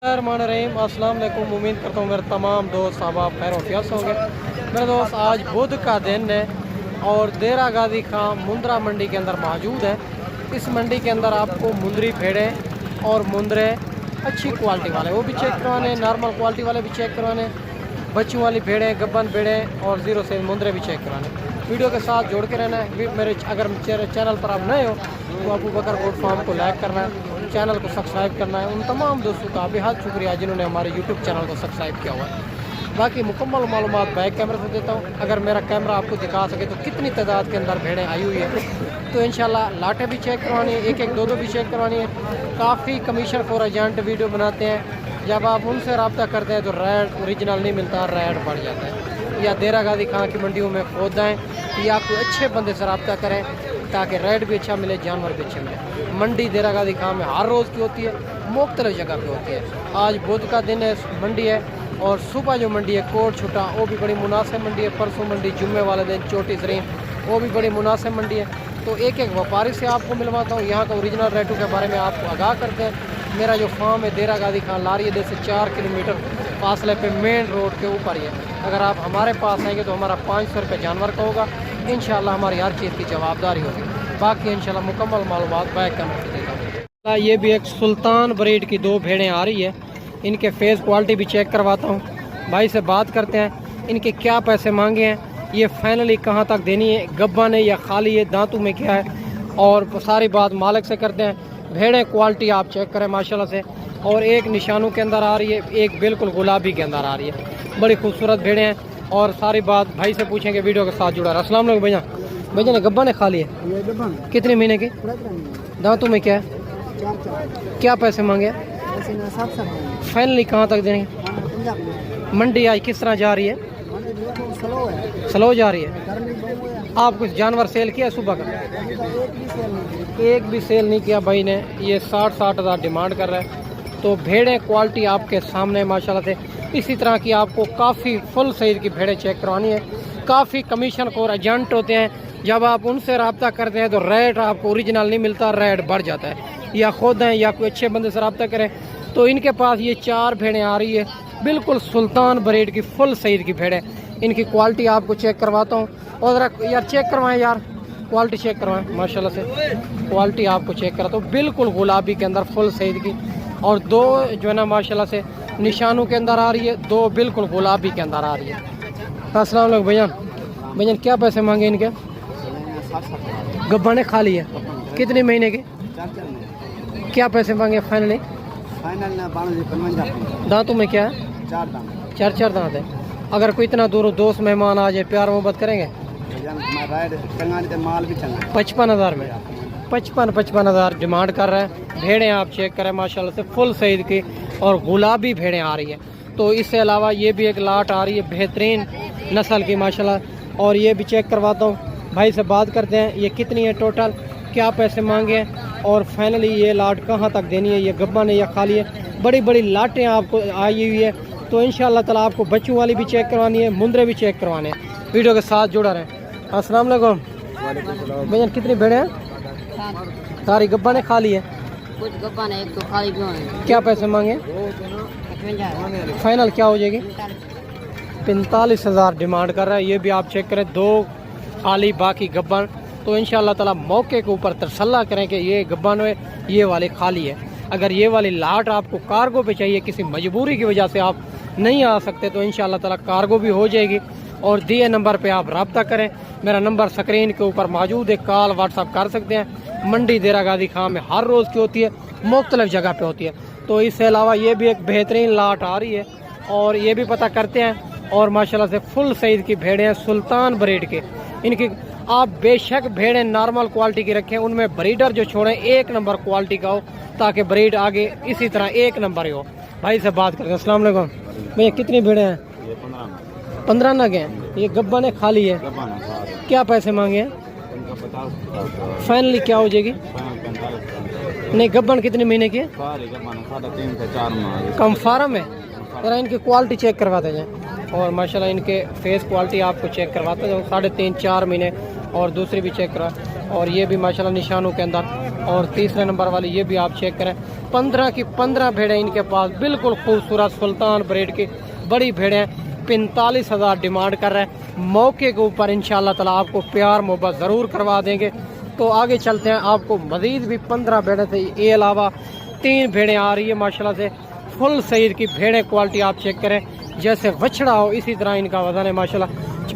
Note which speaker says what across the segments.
Speaker 1: रहीम अस्सलाम वालेकुम। उम्मीद करता हूँ मेरे तमाम दोस्त अहबाब खैर वफियत से होंगे। मेरे दोस्त आज बुध का दिन है और देरा गाजी खां मुंद्रा मंडी के अंदर मौजूद है। इस मंडी के अंदर आपको मुंदरी भेड़ें और मुंदरे अच्छी क्वालिटी वाले वो भी चेक करवाने, नॉर्मल क्वालिटी वाले भी चेक करवाने, बच्चों वाली भेड़ें, गब्बन भेड़ें और ज़ीरो से मुंदरे भी चेक कराने। वीडियो के साथ जोड़ के रहना है। मेरे अगर चैनल पर आप नए हो तो अबू बकर गोट फार्म को लाइक करना है, चैनल को सब्सक्राइब करना है। उन तमाम दोस्तों का बेहद शुक्रिया जिन्होंने हमारे यूट्यूब चैनल को सब्सक्राइब किया हुआ है। बाकी मुकम्मल मालूमात बैक कैमरे से देता हूँ। अगर मेरा कैमरा आपको दिखा सके तो कितनी तादाद के अंदर भेड़ें आई हुई है, तो इंशाल्लाह लाटें भी चेक करवानी है, एक एक दो दो भी चेक करवानी है। काफ़ी कमीशन फॉर एजेंट वीडियो बनाते हैं, जब आप उनसे रब्ता करते हैं तो रेट ओरिजिनल नहीं मिलता, रेट बढ़ जाता है। या देरा गाजी खां की मंडियों में खोद आएँ या कोई अच्छे बंदे से रब्ता करें ताकि रेट भी अच्छा मिले, जानवर भी अच्छे मिले। मंडी देरा गाजी खां में हर रोज़ की होती है, मुख्तलिफ जगह पे होती है। आज बुध का दिन है, मंडी है और सुबह जो मंडी है कोट छुटा वो भी बड़ी मुनासिब मंडी है। परसों मंडी जुम्मे वाले दिन चोटी सरीन वो भी बड़ी मुनासिब मंडी है। तो एक एक व्यापारी से आपको मिलवाता हूँ, यहाँ का ओरिजिनल रेटों के बारे में आपको आगाह करते हैं। मेरा जो फार्म है देरा गाजी खां लारिया से 4 किलोमीटर फासले पे मेन रोड के ऊपर ही है। अगर आप हमारे पास आएंगे तो हमारा 500 रुपये जानवर का होगा। इंशाल्लाह हमारी हर चीज़ की जवाबदारी होगी। बाकी इंशाल्लाह मुकम्मल मालूमात बैक कैमरे से देता हूँ। ये भी एक सुल्तान ब्रीड की 2 भेड़ें आ रही है, इनके फेस क्वालिटी भी चेक करवाता हूँ। भाई से बात करते हैं, इनके क्या पैसे मांगे हैं, ये फाइनली कहाँ तक देनी है, गब्बन है या खाली है, दांतों में क्या है, और सारी बात मालिक से करते हैं। भेड़ें क्वालिटी आप चेक करें माशाल्लाह से, और एक निशानों के अंदर आ रही है, एक बिल्कुल गुलाबी के अंदर आ रही है। बड़ी खूबसूरत भेड़ें हैं और सारी बात भाई से पूछेंगे, वीडियो के साथ जुड़ा रहा। अस्सलाम वालेकुम भैया। भैया ने गब्बन है खाली है, कितने महीने की, दांतों में क्या है, क्या पैसे मांगे, फाइनली कहाँ तक देंगे। मंडी आज किस तरह जा रही है, स्लो जा रही है। आप कुछ जानवर सेल किया सुबह का, एक भी सेल नहीं किया भाई ने। ये 60-60 हज़ार डिमांड कर रहा है। तो भेड़ें क्वालिटी आपके सामने माशाल्लाह से। इसी तरह की आपको काफ़ी फुल साइज की भेड़ें चेक करवानी है। काफ़ी कमीशन खोर एजेंट होते हैं, जब आप उनसे रब्ता करते हैं तो रेट आपको ओरिजिनल नहीं मिलता, रेट बढ़ जाता है। या खुद हैं या कोई अच्छे बंदे से रब्ता करें। तो इनके पास ये 4 भेड़ें आ रही है, बिल्कुल सुल्तान ब्रीड की फुल साइज की भेड़ें। इनकी क्वालिटी आपको चेक करवाता हूँ। और यार चेक करवाएं यार, क्वालिटी चेक करवाएं माशाल्लाह से। क्वालिटी आपको चेक कराता हूँ, बिल्कुल गुलाबी के अंदर फुल साइज की, और 2 जो है ना माशाल्लाह से निशानों के अंदर आ रही है, 2 बिल्कुल गुलाबी के अंदर आ रही है। अस्सलाम वालेकुम भैया। भैया क्या पैसे मांगे इनके, गब्बन खाली है, कितने महीने के, क्या पैसे मांगे फाइनली, दांतों में क्या है, 4 दांत है। अगर कोई इतना दूर दोस्त मेहमान आ जाए, प्यार मोहब्बत करेंगे, 55,000 में, 55 हज़ार डिमांड कर रहा है। भेड़ें आप चेक करें माशाल्लाह से फुल साइज की और गुलाबी भेड़ें आ रही है। तो इससे अलावा ये भी एक लाट आ रही है बेहतरीन नस्ल की माशाल्लाह, और ये भी चेक करवाता हूँ। भाई से बात करते हैं, ये कितनी है टोटल, क्या पैसे मांगे हैं, और फाइनली ये लाट कहाँ तक देनी है, ये गब्बन है या खाली है। बड़ी बड़ी लाटें आपको आई हुई है। तो इंशाल्लाह ताला आपको बच्चों वाली भी चेक करवानी है, मुंदरे भी चेक करवाने हैं। वीडियो के साथ जुड़ा रहें। अस्सलाम वालेकुम भैया। कितनी भेड़ें हैं, सारी गब्बन है खाली है,
Speaker 2: कुछ गब्बन है, एक तो खाली क्यों है।
Speaker 1: क्या पैसे मांगे, फाइनल क्या हो जाएगी, 45 हज़ार डिमांड कर रहा है। ये भी आप चेक करें, 2 खाली बाकी गब्बन। तो इंशाल्लाह ताला मौके के ऊपर तसल्ला करें कि ये गब्बन है, ये वाले खाली है। अगर ये वाली लाट आपको कार्गो पे चाहिए, किसी मजबूरी की वजह से आप नहीं आ सकते, तो इंशाल्लाह ताला कार्गो भी हो जाएगी। और दिए नंबर पे आप रब्ता करें, मेरा नंबर स्क्रीन के ऊपर मौजूद है, कॉल व्हाट्सअप कर सकते हैं। मंडी देरा गाजी खां में हर रोज़ की होती है, मुख्तलिफ जगह पे होती है। तो इससे अलावा ये भी एक बेहतरीन लाट आ रही है, और ये भी पता करते हैं। और माशाल्लाह से फुल साइज की भेड़ें हैं, सुल्तान ब्रीड के। इनकी आप बेशक भेड़ें नॉर्मल क्वालिटी की रखें, उनमें ब्रीडर जो छोड़ें 1 नंबर क्वालिटी का हो, ताकि ब्रीड आगे इसी तरह 1 नंबर ही हो। भाई से बात करते हैं। अस्सलाम वालेकुम भैया। कितनी भेड़ें हैं, 15 नग हैं। ये गब्बन है खाली है, क्या पैसे मांगे हैं, फाइनली क्या हो जाएगी, नहीं गब्बन कितने महीने की है, कम फार्म है। जरा इनकी क्वालिटी चेक करवाते जाएँ, और माशाल्लाह इनके फेस क्वालिटी आपको चेक करवाते जाओ, 3.5-4 महीने। और दूसरी भी चेक करा, और ये भी माशाल्लाह निशानों के अंदर। और तीसरे नंबर वाली ये भी आप चेक करें, 15 की 15 भेड़ें इनके पास, बिल्कुल खूबसूरत सुल्तान ब्रीड की बड़ी भेड़ें। 45,000 डिमांड कर रहे हैं। मौके के ऊपर इंशाल्लाह ताला आपको प्यार मोहब्बत ज़रूर करवा देंगे। तो आगे चलते हैं, आपको मज़ीद भी 15 भेड़ें थे, ये अलावा 3 भेड़ें आ रही है माशाल्लाह से। फुल सईद की भेड़ें, क्वालिटी आप चेक करें, जैसे बछड़ा हो इसी तरह इनका वजन है माशाल्लाह।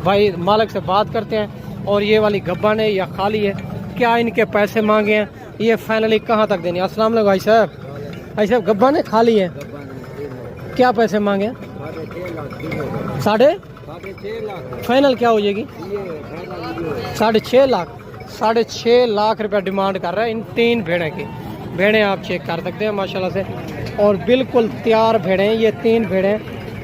Speaker 1: भाई मालिक से बात करते हैं। और ये वाली गब्बन है या खाली है, क्या इनके पैसे मांगे हैं, ये फाइनली कहाँ तक देनी है। अस्सलाम वालेकुम भाई साहब। भाई साहब गब्बन है खाली है, क्या पैसे मांगे? 6.5 लाख। फाइनल क्या हो जाएगी? 6.5 लाख। 6.5 लाख रुपया डिमांड कर रहा है इन 3 भेड़ें की। भेड़ें आप चेक कर सकते हैं माशाल्लाह से, और बिल्कुल तैयार भेड़ें ये 3 भेड़ें।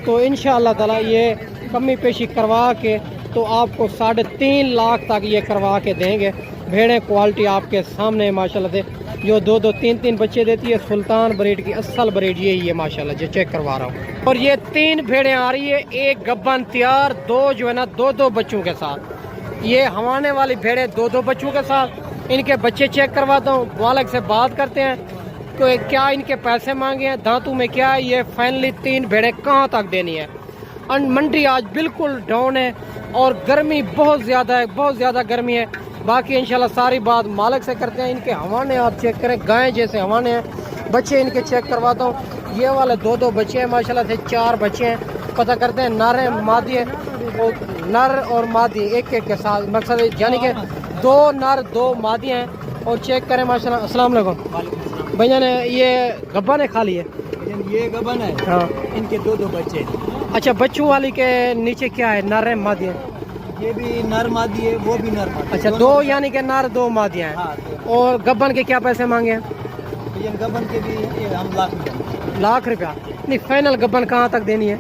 Speaker 1: तो इंशाअल्लाह ताला ये कमी पेशी करवा के तो आपको 3.5 लाख तक ये करवा के देंगे। भेड़ें क्वालिटी आपके सामने माशाल्लाह से, जो 2-2, 3-3 बच्चे देती है। सुल्तान ब्रीड की असल ब्रीड यही है माशाल्लाह, जो चेक करवा रहा हूँ। और ये 3 भेड़ें आ रही है, एक गब्बन तैयार, 2 जो है ना 2-2 बच्चों के साथ। ये हवाने वाली भेड़ें 2-2 बच्चों के साथ। इनके बच्चे चेक करवाता हूँ, मालिक से बात करते हैं तो क्या इनके पैसे मांगे हैं, दांतों में क्या है, ये फाइनली 3 भेड़ें कहाँ तक देनी है। मंडी आज बिल्कुल डाउन है और गर्मी बहुत ज़्यादा है, बहुत ज़्यादा गर्मी है। बाकी इंशाल्लाह सारी बात मालिक से करते हैं। इनके हवाने आप चेक करें, गाय जैसे हवाने हैं। बच्चे इनके चेक करवाता हूँ, ये वाले 2-2 बच्चे हैं माशाल्लाह से, 4 बच्चे हैं। पता करते हैं नर है मादी है, और नर और मादी एक के साथ, मकसद यानी कि 2 नर 2 मादी हैं। और चेक करें माशाल्लाह। अस्सलाम वालेकुम भैया ने, ये गब्बन है खाली है?
Speaker 3: ये गबन है,
Speaker 1: हाँ।
Speaker 3: इनके 2-2 बच्चे।
Speaker 1: अच्छा, बच्चों वाली के नीचे क्या है, नर है मादी है?
Speaker 3: ये भी नर मादी है, वो भी नर मादी।
Speaker 1: अच्छा, 2 यानी कि नर 2 मादियाँ हैं।
Speaker 3: हाँ,
Speaker 1: और गब्बन के क्या पैसे मांगे हैं?
Speaker 3: ये गबन के भी ये हम
Speaker 1: लाख रुपया। नहीं, फाइनल गब्बन कहाँ तक देनी है?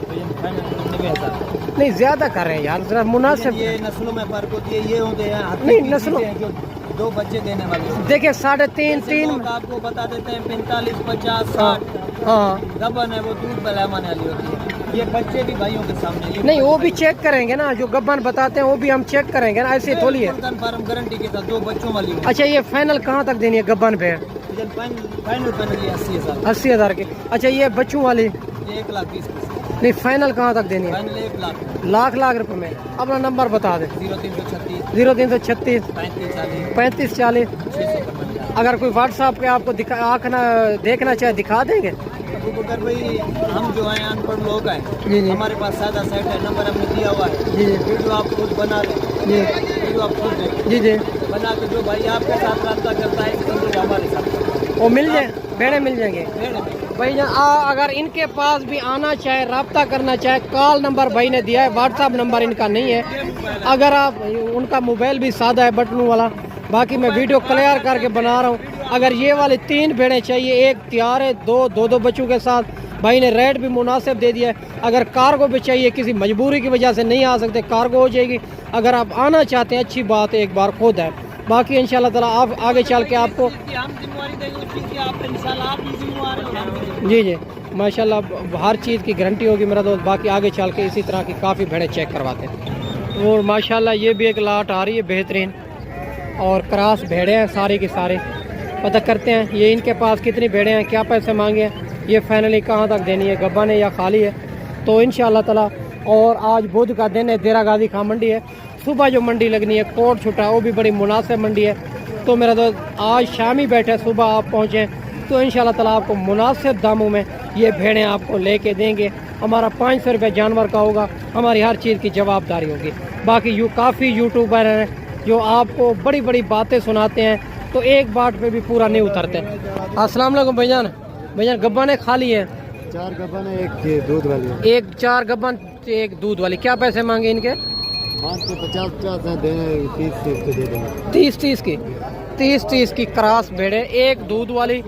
Speaker 3: 90,000।
Speaker 1: नहीं, ज़्यादा कर रहे हैं यार, जरा मुनासिब।
Speaker 3: ये नस्लों में फर्क होती है, ये होते हैं
Speaker 1: नहीं, नस्लों
Speaker 3: जो 2 बच्चे देने वाले।
Speaker 1: देखिए 3.5
Speaker 3: आपको बता देते हैं 45, 50, 60।
Speaker 1: हाँ।
Speaker 3: गबन है वो दूध पिलाने वाली होती है। ये बच्चे भी भाइयों के सामने,
Speaker 1: नहीं, वो भी चेक करेंगे ना, जो गब्बन बताते हैं वो भी हम चेक करेंगे ना, ऐसे थोड़ी है।
Speaker 3: कन्फर्म गारंटी के साथ 2 बच्चों वाली।
Speaker 1: अच्छा, ये फाइनल कहाँ तक देनी है गब्बन भेड़?
Speaker 3: फाइनल 80,000।
Speaker 1: 80,000 की। अच्छा, ये बच्चों वाली?
Speaker 3: 1,20,000।
Speaker 1: नहीं, फाइनल कहाँ तक देनी है?
Speaker 3: फाइनल 1 लाख।
Speaker 1: लाख रुपए में। अपना नंबर बता दे।
Speaker 3: 0336
Speaker 1: 0336
Speaker 3: 35 40
Speaker 1: 35 40। अगर कोई व्हाट्सएप पे आपको देखना चाहे दिखा देंगे?
Speaker 3: अगर भाई हम जो हैं अनपढ़ लोग हैं,
Speaker 1: जी जी।
Speaker 3: हमारे पास सादा सेट है, नंबर हमने दिया हुआ है।
Speaker 1: जी जी।
Speaker 3: वीडियो आप खुद बना लें,
Speaker 1: जी
Speaker 3: वीडियो आप खुद दें,
Speaker 1: जी जी।
Speaker 3: बना के जो भाई आपके साथ रब्ता करता है तो हमारे साथ
Speaker 1: वो मिल जाए, भेड़े मिल जाएंगे भाई जान। अगर इनके पास भी आना चाहे, रब्ता करना चाहे, कॉल नंबर भाई ने दिया है, व्हाट्सएप नंबर इनका नहीं है। अगर आप, उनका मोबाइल भी सादा है बटनों वाला, बाकी मैं वीडियो क्लियर करके बना रहा हूँ। अगर ये वाले 3 भेड़ें चाहिए, एक तैयार है, 2 बच्चों के साथ, भाई ने रेट भी मुनासिब दे दिया है। अगर कार्गो भी चाहिए, किसी मजबूरी की वजह से नहीं आ सकते, कार्गो हो जाएगी। अगर आप आना चाहते हैं, अच्छी बात है, एक बार खुद है। बाकी इंशाल्लाह ताला आप आगे चल के आपको जी जी माशाल्लाह हर चीज़ की गारंटी होगी मेरा दोस्त। बाकी आगे चल के इसी तरह की काफ़ी भेड़ें चेक करवाते हैं। और माशाल्लाह ये भी एक लाट आ रही है बेहतरीन, और क्रॉस भेड़ें हैं सारी की सारी। पता करते हैं ये इनके पास कितनी भेड़ें हैं, क्या पैसे मांगे हैं, ये फाइनली कहाँ तक देनी है, गब्बन है या खाली है। तो इंशाल्लाह ताला। और आज बुध का दिन है, देरा गाजी खां मंडी है। सुबह जो मंडी लगनी है कोट छुटा, वो भी बड़ी मुनासिब मंडी है। तो मेरा दोस्त आज शाम ही बैठे, सुबह आप पहुँचें तो इंशाल्लाह ताला आपको मुनासिब दामों में ये भेड़ें आपको लेके देंगे। हमारा 500 रुपये जानवर का होगा, हमारी हर चीज़ की जवाबदारी होगी। बाकी काफ़ी यूट्यूबर हैं जो आपको बड़ी बड़ी बातें सुनाते हैं, तो एक बात पे भी पूरा नहीं उतरते। अस्सलाम वालेकुम भाईजान। भाईजान गब्बन है खाली है?
Speaker 3: 4 गबन है, एक दूध वाली है।
Speaker 1: एक 4 गब्बन, एक दूध वाली। क्या पैसे मांगे इनके?
Speaker 3: 50-50 है, देने 30-30 के दे देंगे।
Speaker 1: 30-30 की। 30-30 की क्रॉस भेड़े, एक दूध वाली,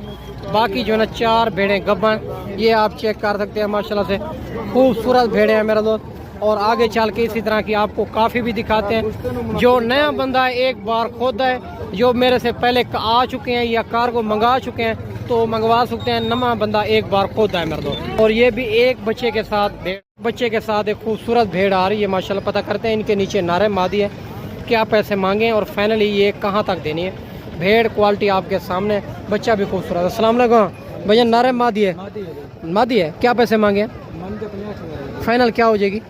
Speaker 1: बाकी जो है ना 4 भेड़े गब्बन। ये आप चेक कर सकते हैं माशाल्लाह से, खूबसूरत भेड़े हैं मेरा दोस्त। और आगे चल के इसी तरह की आपको काफ़ी भी दिखाते हैं। जो नया बंदा है, एक बार खुद है, जो मेरे से पहले आ चुके हैं या कार्गो मंगा चुके हैं, तो मंगवा सकते हैं। नया बंदा एक बार खुद है मेरे दोस्त। और ये भी एक बच्चे के साथ एक खूबसूरत भेड़ आ रही है माशाल्लाह। पता करते हैं इनके नीचे नारे मादी है, क्या पैसे मांगे और फाइनली ये कहाँ तक देनी है। भेड़ क्वालिटी आपके सामने, बच्चा भी खूबसूरत। अस्सलाम वालेकुम। भैया नारे मादी है, मादी है। क्या पैसे मांगे हैं? फाइनल क्या हो जाएगी?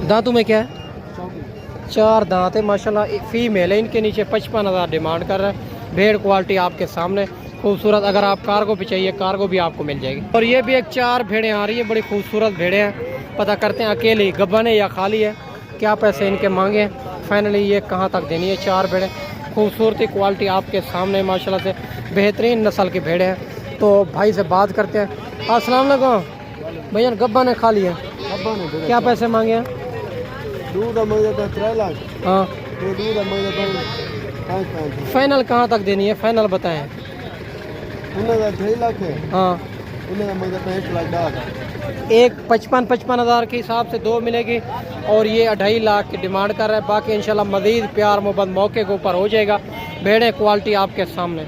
Speaker 1: दांतों में क्या है? 4 दांत है माशाल्लाह। फीमेल है, इनके नीचे 55,000 डिमांड कर रहा है। भेड़ क्वालिटी आपके सामने खूबसूरत। अगर आप कार्गो पे चाहिए कार्गो भी आपको मिल जाएगी। और ये भी एक 4 भेड़ें आ रही है, बड़ी खूबसूरत भेड़ें हैं। पता करते हैं अकेली गब्बन है या खाली है, क्या पैसे इनके मांगे हैं, फाइनली ये कहाँ तक देनी है। 4 भेड़ें खूबसूरती क्वालिटी आपके सामने माशाल्लाह से बेहतरीन नस्ल की भेड़ें हैं। तो भाई से बात करते हैं। अस्सलाम वालेकुम भैया, गब्बन है खाली है, क्या पैसे मांगे हैं? हाँ फाइनल कहाँ तक देनी है, फाइनल बताएं। हाँ एक 55,000 के हिसाब से 2 मिलेगी और ये 2.5 लाख की डिमांड कर रहा है। बाकी इंशाल्लाह मज़ीद प्यार मोहब्बत मौके के ऊपर हो जाएगा। भेड़ें क्वालिटी आपके सामने।